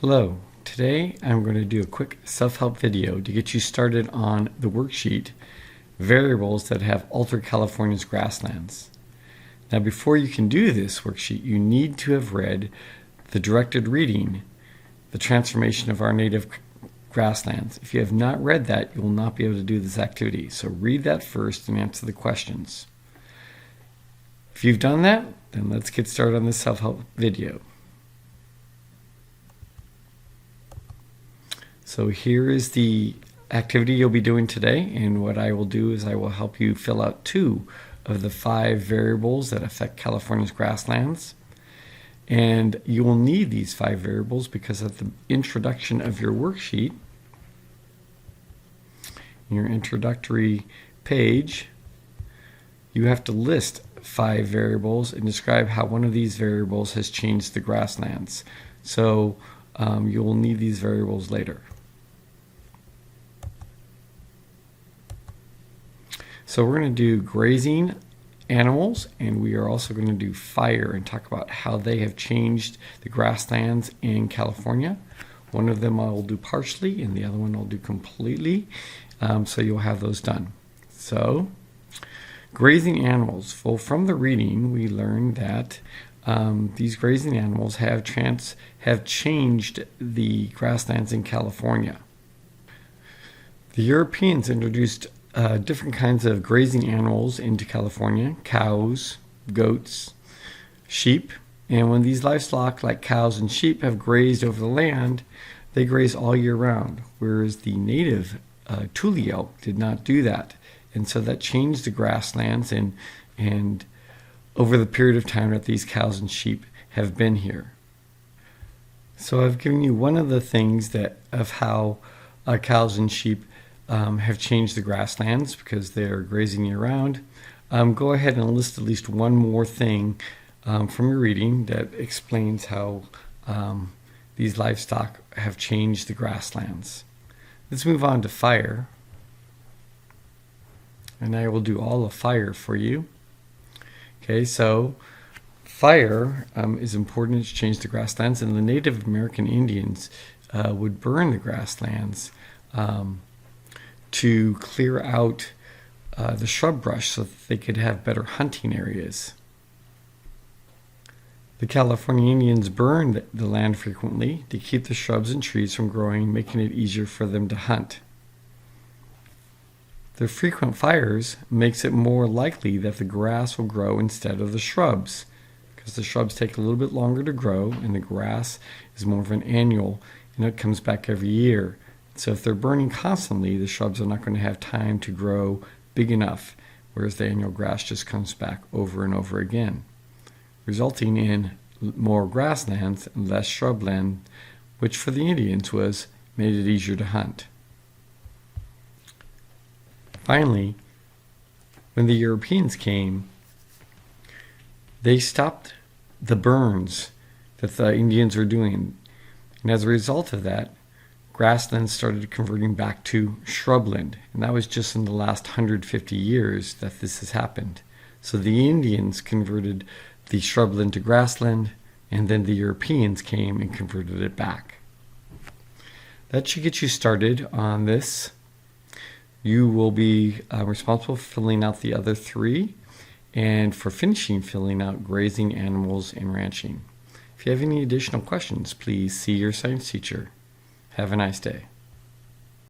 Hello, today I'm going to do a quick self-help video to get you started on the worksheet, variables that have altered California's grasslands. Now before you can do this worksheet, you need to have read the directed reading, The Transformation of Our Native Grasslands. If you have not read that, you will not be able to do this activity. So read that first and answer the questions. If you've done that, then let's get started on this self-help video. So here is the activity you'll be doing today, and what I will do is I will help you fill out 2 of the 5 variables that affect California's grasslands. And you will need these 5 variables because at the introduction of your worksheet, in your introductory page, you have to list 5 variables and describe how one of these variables has changed the grasslands. So you will need these variables later. So we're going to do grazing animals, and we are also going to do fire and talk about how they have changed the grasslands in California. One of them I'll do partially and the other one I'll do completely, so you'll have those done. So grazing animals. Well, from the reading we learned that these grazing animals have changed the grasslands in California. The Europeans introduced different kinds of grazing animals into California: cows, goats, sheep. And when these livestock like cows and sheep have grazed over the land, they graze all year round, whereas the native Tule elk did not do that. And so that changed the grasslands and over the period of time that these cows and sheep have been here. So I've given you one of the things of how cows and sheep have changed the grasslands because they're grazing year-round. Go ahead and list at least one more thing from your reading that explains how these livestock have changed the grasslands. Let's move on to fire. And I will do all of fire for you. Okay, so fire is important to change the grasslands, and the Native American Indians would burn the grasslands to clear out the shrub brush so that they could have better hunting areas. The California Indians burned the land frequently to keep the shrubs and trees from growing, making it easier for them to hunt. The frequent fires makes it more likely that the grass will grow instead of the shrubs, because the shrubs take a little bit longer to grow and the grass is more of an annual and it comes back every year. So if they're burning constantly, the shrubs are not going to have time to grow big enough, whereas the annual grass just comes back over and over again, resulting in more grasslands and less shrubland, which for the Indians made it easier to hunt. Finally, when the Europeans came, they stopped the burns that the Indians were doing. And as a result of that, grasslands started converting back to shrubland. And that was just in the last 150 years that this has happened. So the Indians converted the shrubland to grassland, and then the Europeans came and converted it back. That should get you started on this. You will be responsible for filling out the other 3 and for finishing filling out grazing animals and ranching. If you have any additional questions, please see your science teacher. Have a nice day.